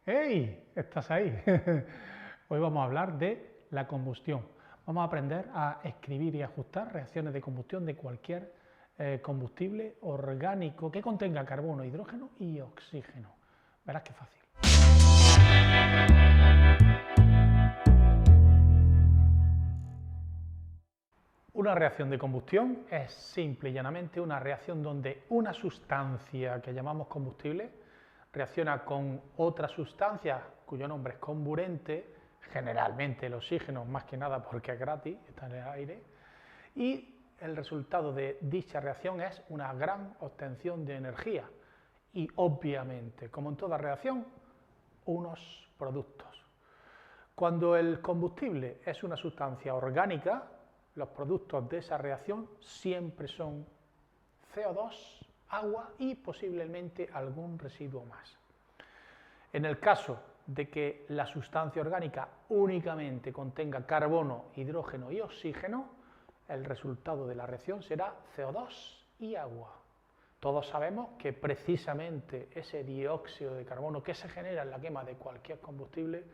¡Hey! ¿Estás ahí? Hoy vamos a hablar de la combustión. Vamos a aprender a escribir y ajustar reacciones de combustión de cualquier combustible orgánico que contenga carbono, hidrógeno y oxígeno. Verás qué fácil. Una reacción de combustión es simple y llanamente una reacción donde una sustancia que llamamos combustible reacciona con otra sustancia cuyo nombre es comburente, generalmente el oxígeno, más que nada porque es gratis, está en el aire, y el resultado de dicha reacción es una gran obtención de energía y obviamente, como en toda reacción, unos productos. Cuando el combustible es una sustancia orgánica, los productos de esa reacción siempre son CO2, agua y posiblemente algún residuo más. En el caso de que la sustancia orgánica únicamente contenga carbono, hidrógeno y oxígeno, el resultado de la reacción será CO2 y agua. Todos sabemos que precisamente ese dióxido de carbono que se genera en la quema de cualquier combustible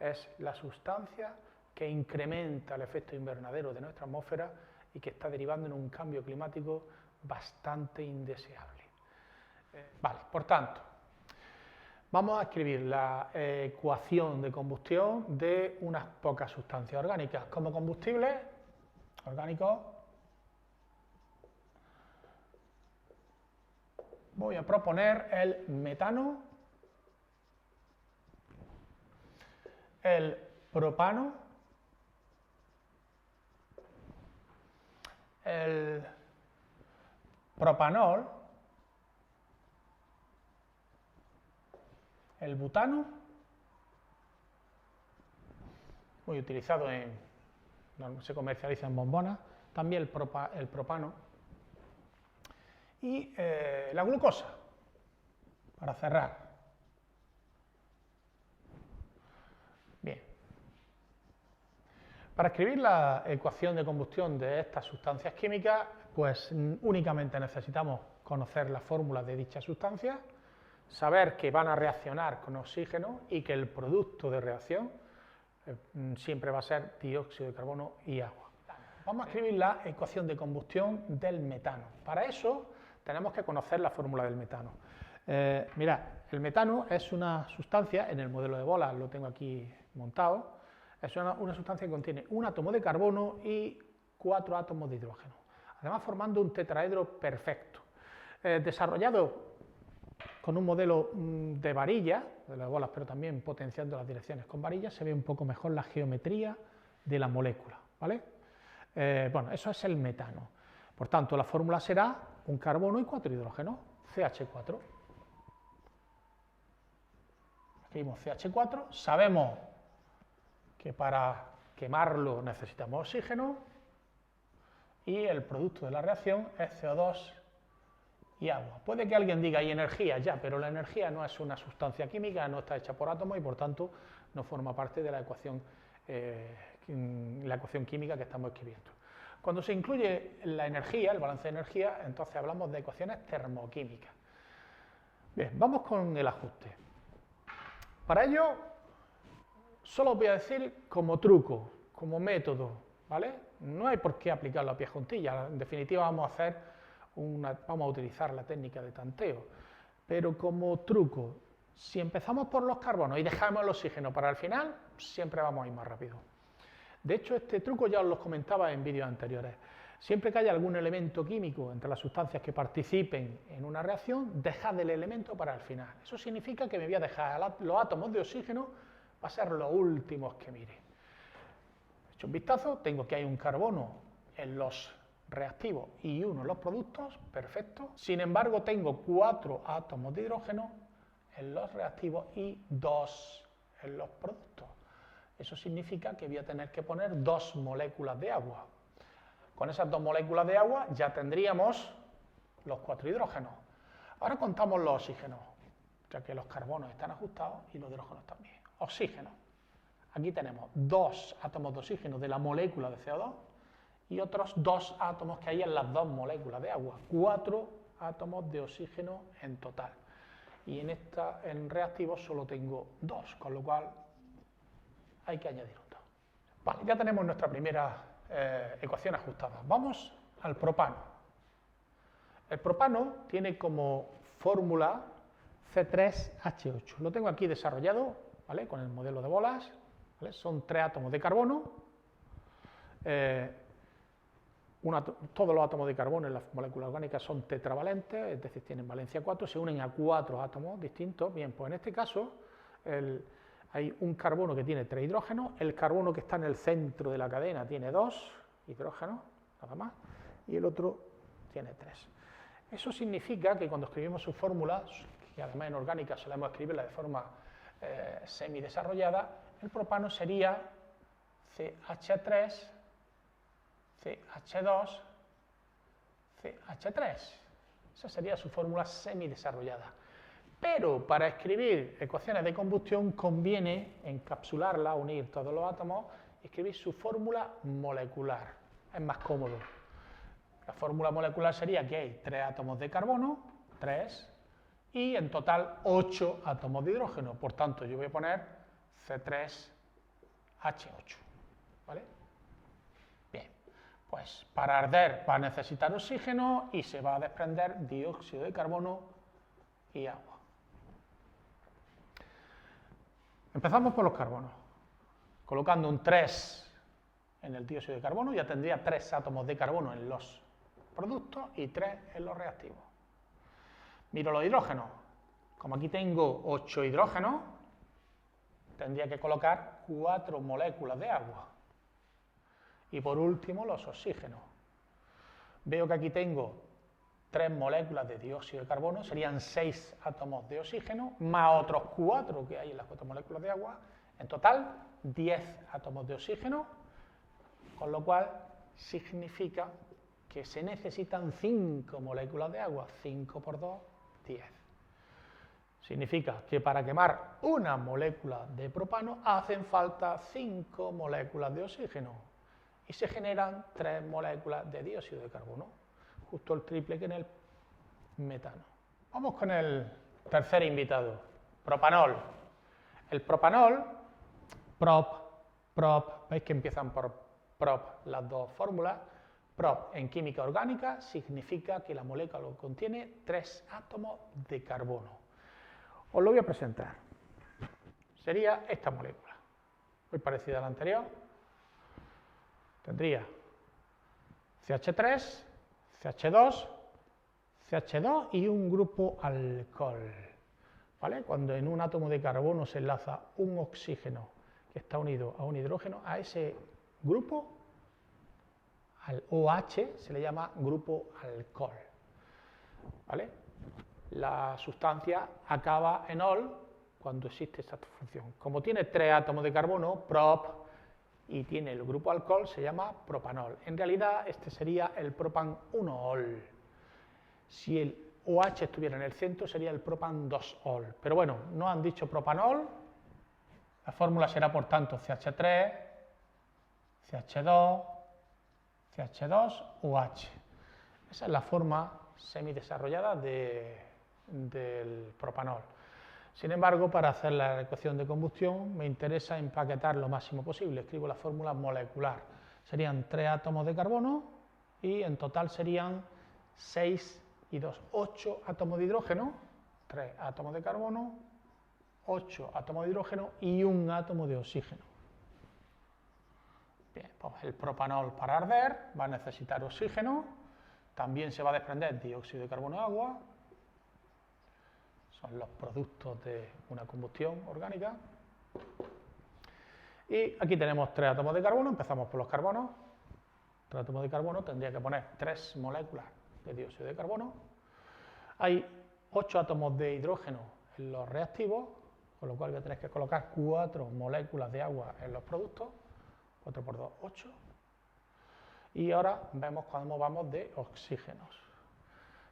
es la sustancia que incrementa el efecto invernadero de nuestra atmósfera y que está derivando en un cambio climático bastante indeseable. Vale, por tanto, vamos a escribir la ecuación de combustión de unas pocas sustancias orgánicas. Como combustible orgánico voy a proponer el metano, el propano, el propanol, el butano, muy utilizado se comercializa en bombonas, también el propano y la glucosa, para cerrar. Bien. Para escribir la ecuación de combustión de estas sustancias químicas, pues únicamente necesitamos conocer la fórmula de dichas sustancias, saber que van a reaccionar con oxígeno y que el producto de reacción siempre va a ser dióxido de carbono y agua. Vamos a escribir la ecuación de combustión del metano. Para eso tenemos que conocer la fórmula del metano. Mirad, el metano es una sustancia, en el modelo de bola lo tengo aquí montado, es una sustancia que contiene un átomo de carbono y 4 átomos de hidrógeno, además formando un tetraedro perfecto. Desarrollado con un modelo de varilla, de las bolas, pero también potenciando las direcciones con varillas, se ve un poco mejor la geometría de la molécula, ¿vale? Bueno, eso es el metano. Por tanto, la fórmula será un carbono y 4 hidrógenos, CH4. Escribimos CH4, sabemos que para quemarlo necesitamos oxígeno y el producto de la reacción es CO2 y agua. Puede que alguien diga, y energía, ya, pero la energía no es una sustancia química, no está hecha por átomos y por tanto no forma parte de la ecuación química que estamos escribiendo. Cuando se incluye la energía, el balance de energía, entonces hablamos de ecuaciones termoquímicas. Bien, vamos con el ajuste. Para ello, solo os voy a decir como truco, como método, ¿vale? No hay por qué aplicarlo a pie juntillas, en definitiva vamos a utilizar la técnica de tanteo, pero como truco, si empezamos por los carbonos y dejamos el oxígeno para el final, siempre vamos a ir más rápido. De hecho, este truco ya os lo comentaba en vídeos anteriores. Siempre que haya algún elemento químico entre las sustancias que participen en una reacción, dejad el elemento para el final. Eso significa que me voy a dejar los átomos de oxígeno, va a ser los últimos que mire. He hecho un vistazo, tengo que hay un carbono en los reactivos y uno en los productos, perfecto. Sin embargo, tengo 4 átomos de hidrógeno en los reactivos y 2 en los productos. Eso significa que voy a tener que poner 2 moléculas de agua. Con esas 2 moléculas de agua ya tendríamos los 4 hidrógenos. Ahora contamos los oxígenos, ya que los carbonos están ajustados y los hidrógenos también. Oxígeno. Aquí tenemos 2 átomos de oxígeno de la molécula de CO2 y otros 2 átomos que hay en las 2 moléculas de agua. 4 átomos de oxígeno en total. y en reactivos solo tengo 2, con lo cual hay que añadir un 2. Vale, ya tenemos nuestra primera ecuación ajustada. Vamos al propano. El propano tiene como fórmula C3H8. Lo tengo aquí desarrollado, ¿vale?, con el modelo de bolas, ¿vale? Son 3 átomos de carbono. Todos los átomos de carbono en las moléculas orgánicas son tetravalentes, es decir, tienen valencia 4, se unen a 4 átomos distintos. Bien, pues en este caso hay un carbono que tiene 3 hidrógenos, el carbono que está en el centro de la cadena tiene 2 hidrógenos, nada más, y el otro tiene 3. Eso significa que cuando escribimos sus fórmulas, que además en orgánica solemos escribirla de forma semidesarrollada, el propano sería CH3, CH2, CH3. Esa sería su fórmula semidesarrollada. Pero para escribir ecuaciones de combustión conviene encapsularla, unir todos los átomos y escribir su fórmula molecular. Es más cómodo. La fórmula molecular sería que hay 3 átomos de carbono, 3, y en total 8 átomos de hidrógeno. Por tanto, yo voy a poner C3H8. ¿Vale? Bien, pues para arder va a necesitar oxígeno y se va a desprender dióxido de carbono y agua. Empezamos por los carbonos. Colocando un 3 en el dióxido de carbono, ya tendría 3 átomos de carbono en los productos y 3 en los reactivos. Miro los hidrógenos. Como aquí tengo 8 hidrógenos, tendría que colocar 4 moléculas de agua. Y por último, los oxígenos. Veo que aquí tengo 3 moléculas de dióxido de carbono, serían 6 átomos de oxígeno, más otros 4 que hay en las 4 moléculas de agua. En total, 10 átomos de oxígeno, con lo cual significa que se necesitan 5 moléculas de agua. 5 por 2, 10. Significa que para quemar una molécula de propano hacen falta 5 moléculas de oxígeno y se generan 3 moléculas de dióxido de carbono, justo el triple que en el metano. Vamos con el tercer invitado, propanol. El propanol, prop, veis que empiezan por prop las dos fórmulas. Prop en química orgánica significa que la molécula contiene 3 átomos de carbono. Os lo voy a presentar. Sería esta molécula, muy parecida a la anterior. Tendría CH3, CH2, CH2 y un grupo alcohol. ¿Vale? Cuando en un átomo de carbono se enlaza un oxígeno que está unido a un hidrógeno, a ese grupo, al OH, se le llama grupo alcohol. ¿Vale? La sustancia acaba en ol cuando existe esta función. Como tiene 3 átomos de carbono, prop, y tiene el grupo alcohol, se llama propanol. En realidad, este sería el propan 1-ol. Si el OH estuviera en el centro, sería el propan 2-ol. Pero bueno, no han dicho propanol. La fórmula será, por tanto, CH3, CH2, CH2OH. Esa es la forma semidesarrollada del propanol. Sin embargo, para hacer la ecuación de combustión me interesa empaquetar lo máximo posible. Escribo la fórmula molecular. Serían 3 átomos de carbono y en total serían 6 y 2, 8 átomos de hidrógeno, 3 átomos de carbono, 8 átomos de hidrógeno y 1 átomo de oxígeno. Bien, pues el propanol para arder va a necesitar oxígeno, también se va a desprender dióxido de carbono y agua. Son los productos de una combustión orgánica. Y aquí tenemos 3 átomos de carbono, empezamos por los carbonos. 3 átomos de carbono, tendría que poner 3 moléculas de dióxido de carbono. Hay 8 átomos de hidrógeno en los reactivos, con lo cual voy a tener que colocar 4 moléculas de agua en los productos. 4 por 2, 8. Y ahora vemos cómo vamos de oxígenos.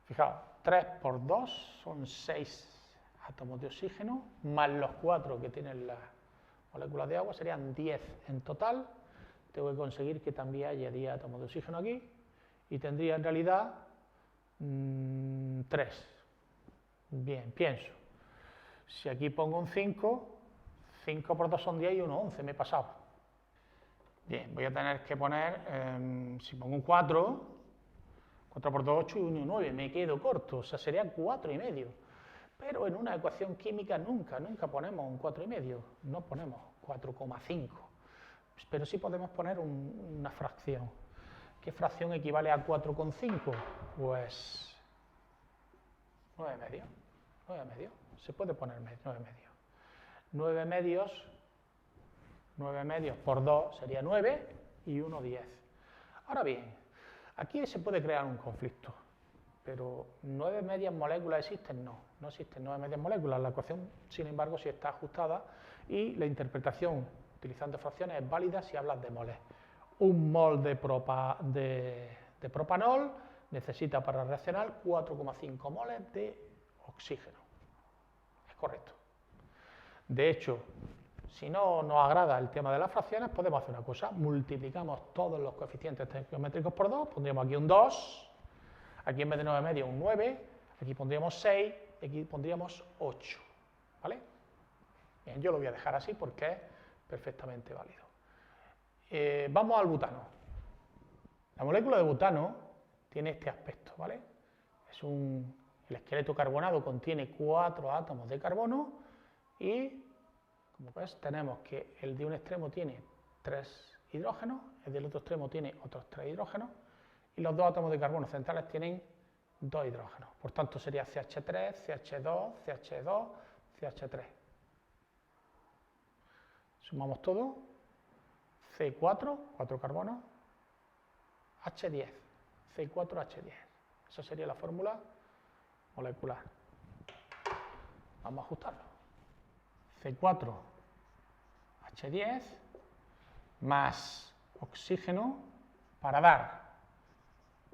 Fijaos, 3 por 2 son 6 átomos de oxígeno, más los 4 que tienen las moléculas de agua, serían 10 en total. Tengo que conseguir que también haya 10 átomos de oxígeno aquí, y tendría en realidad 3. Bien, pienso. Si aquí pongo un 5, 5 por 2 son 10 y 1, 11, me he pasado. Bien, voy a tener que poner, si pongo un 4, 4 por 2, 8 y 1, 9, me quedo corto, o sea, sería 4,5. Pero en una ecuación química nunca ponemos un 4,5, no ponemos 4,5. Pero sí podemos poner una fracción. ¿Qué fracción equivale a 4,5? Pues 9,5. 9,5. Se puede poner 9,5. 9 medios por 2 sería 9 y 1, 10. Ahora bien, aquí se puede crear un conflicto, pero 9 medias moléculas existen, no existen 9 medias moléculas. La ecuación, sin embargo, sí está ajustada y la interpretación utilizando fracciones es válida si hablas de moles. Un mol de propanol necesita para reaccionar 4,5 moles de oxígeno. Es correcto. De hecho, si no nos agrada el tema de las fracciones, podemos hacer una cosa. Multiplicamos todos los coeficientes estequiométricos por 2, pondríamos aquí un 2, aquí en vez de 9 medios un 9, aquí pondríamos 6, aquí pondríamos 8. ¿Vale? Bien, yo lo voy a dejar así porque es perfectamente válido. Vamos al butano. La molécula de butano tiene este aspecto, ¿vale? El esqueleto carbonado contiene 4 átomos de carbono y, como ves, tenemos que el de un extremo tiene 3 hidrógenos, el del otro extremo tiene otros 3 hidrógenos y los dos átomos de carbono centrales tienen 2 hidrógenos. Por tanto, sería CH3, CH2, CH2, CH3. Sumamos todo, C4, 4 carbonos, H10, C4H10. Esa sería la fórmula molecular. Vamos a ajustarlo. C4H10 más oxígeno para dar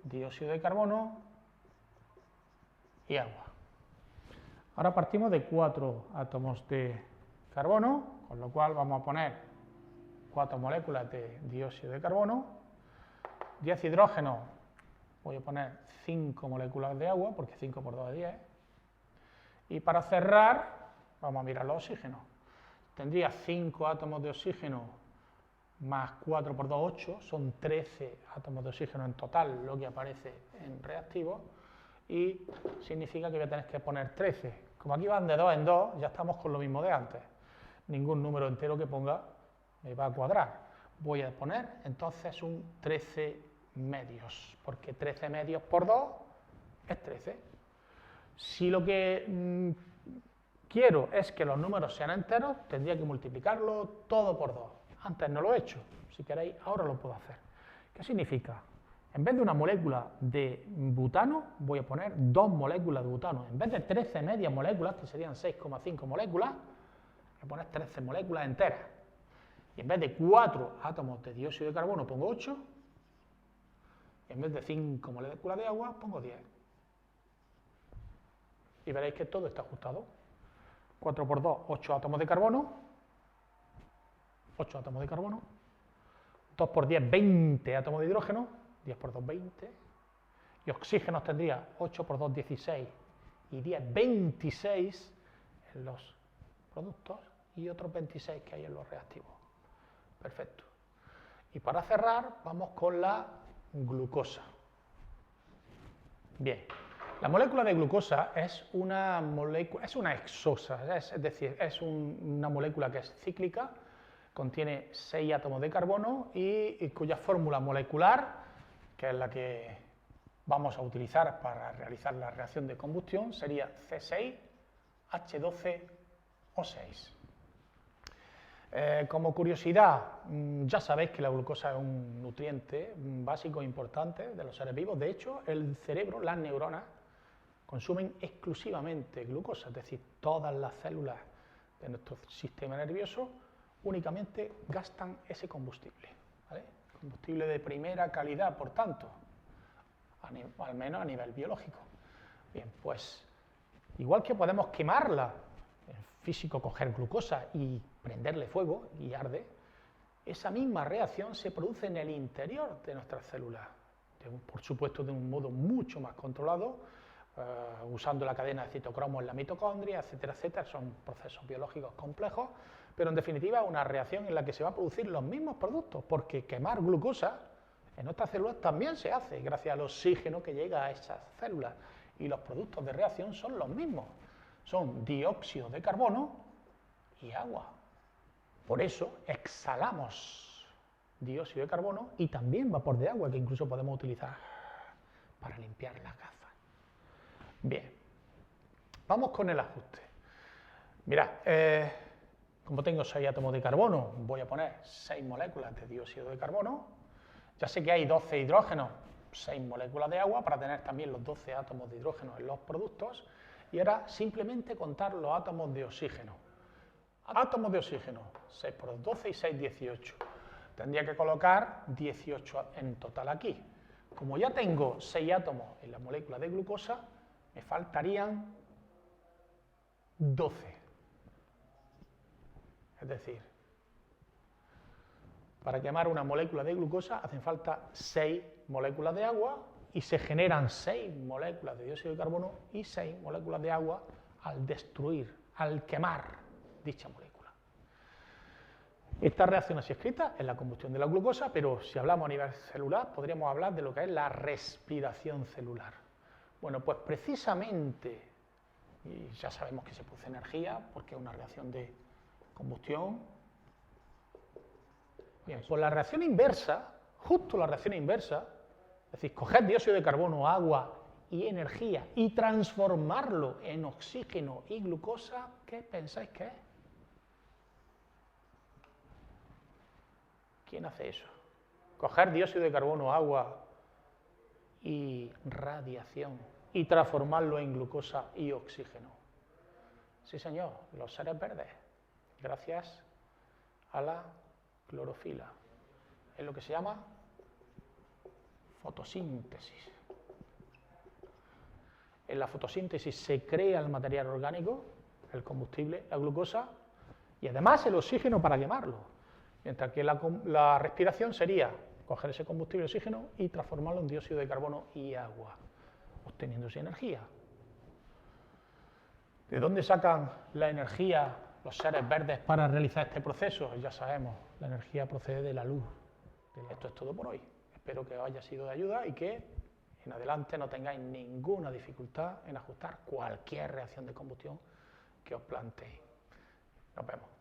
dióxido de carbono y agua. Ahora partimos de 4 átomos de carbono, con lo cual vamos a poner 4 moléculas de dióxido de carbono, 10 hidrógenos, voy a poner 5 moléculas de agua, porque 5 por 2 es 10, y para cerrar, vamos a mirar los oxígenos. Tendría 5 átomos de oxígeno más 4 por 2, 8, son 13 átomos de oxígeno en total, lo que aparece en reactivo, y significa que voy a tener que poner 13. Como aquí van de 2 en 2, ya estamos con lo mismo de antes. Ningún número entero que ponga me va a cuadrar. Voy a poner entonces un 13 medios, porque 13 medios por 2 es 13. Si lo que quiero es que los números sean enteros, tendría que multiplicarlo todo por 2. Antes no lo he hecho, si queréis, ahora lo puedo hacer. ¿Qué significa? En vez de una molécula de butano, voy a poner 2 moléculas de butano. En vez de 13 medias moléculas, que serían 6,5 moléculas, voy a poner 13 moléculas enteras. Y en vez de 4 átomos de dióxido de carbono, pongo 8. Y en vez de 5 moléculas de agua, pongo 10. Y veréis que todo está ajustado. 4 por 2, 8 átomos de carbono. 8 átomos de carbono. 2 por 10, 20 átomos de hidrógeno. 10 por 2, 20. Y oxígenos tendría 8 por 2, 16. Y 10, 26 en los productos. Y otros 26 que hay en los reactivos. Perfecto. Y para cerrar, vamos con la glucosa. Bien, la molécula de glucosa es una molécula, es una hexosa, es decir, es una molécula que es cíclica, contiene 6 átomos de carbono y cuya fórmula molecular, que es la que vamos a utilizar para realizar la reacción de combustión, sería C6H12O6. Como curiosidad, ya sabéis que la glucosa es un nutriente básico e importante de los seres vivos. De hecho, el cerebro, las neuronas, consumen exclusivamente glucosa, es decir, todas las células de nuestro sistema nervioso únicamente gastan ese combustible, ¿vale? Combustible de primera calidad, por tanto, al menos a nivel biológico. Bien, pues, igual que podemos quemarla, en físico coger glucosa y prenderle fuego y arde, esa misma reacción se produce en el interior de nuestras células, por supuesto de un modo mucho más controlado, usando la cadena de citocromo en la mitocondria, etcétera, etcétera. Son procesos biológicos complejos, pero en definitiva es una reacción en la que se van a producir los mismos productos, porque quemar glucosa en nuestras células también se hace gracias al oxígeno que llega a esas células, y los productos de reacción son los mismos, son dióxido de carbono y agua. Por eso exhalamos dióxido de carbono y también vapor de agua, que incluso podemos utilizar para limpiar las gafas. Bien, vamos con el ajuste. Mirad, como tengo 6 átomos de carbono, voy a poner 6 moléculas de dióxido de carbono. Ya sé que hay 12 hidrógenos, 6 moléculas de agua, para tener también los 12 átomos de hidrógeno en los productos. Y ahora simplemente contar los átomos de oxígeno. Átomos de oxígeno, 6 por 12 y 6, 18. Tendría que colocar 18 en total aquí. Como ya tengo 6 átomos en la molécula de glucosa, me faltarían 12. Es decir, para quemar una molécula de glucosa hacen falta 6 moléculas de agua y se generan 6 moléculas de dióxido de carbono y 6 moléculas de agua al destruir, al quemar dicha molécula. Esta reacción así escrita es la combustión de la glucosa, pero si hablamos a nivel celular podríamos hablar de lo que es la respiración celular. Bueno, pues precisamente, y ya sabemos que se produce energía porque es una reacción de combustión. Bien, pues la reacción inversa, justo la reacción inversa, es decir, coger dióxido de carbono, agua y energía y transformarlo en oxígeno y glucosa, ¿qué pensáis que es? ¿Quién hace eso? Coger dióxido de carbono, agua y radiación y transformarlo en glucosa y oxígeno. Sí, señor, los seres verdes, gracias a la clorofila. Es lo que se llama fotosíntesis. En la fotosíntesis se crea el material orgánico, el combustible, la glucosa, y además el oxígeno para quemarlo. Mientras que la respiración sería coger ese combustible oxígeno y transformarlo en dióxido de carbono y agua, obteniéndose energía. ¿De dónde sacan la energía los seres verdes para realizar este proceso? Ya sabemos, la energía procede de la luz. Esto es todo por hoy. Espero que os haya sido de ayuda y que en adelante no tengáis ninguna dificultad en ajustar cualquier reacción de combustión que os planteéis. Nos vemos.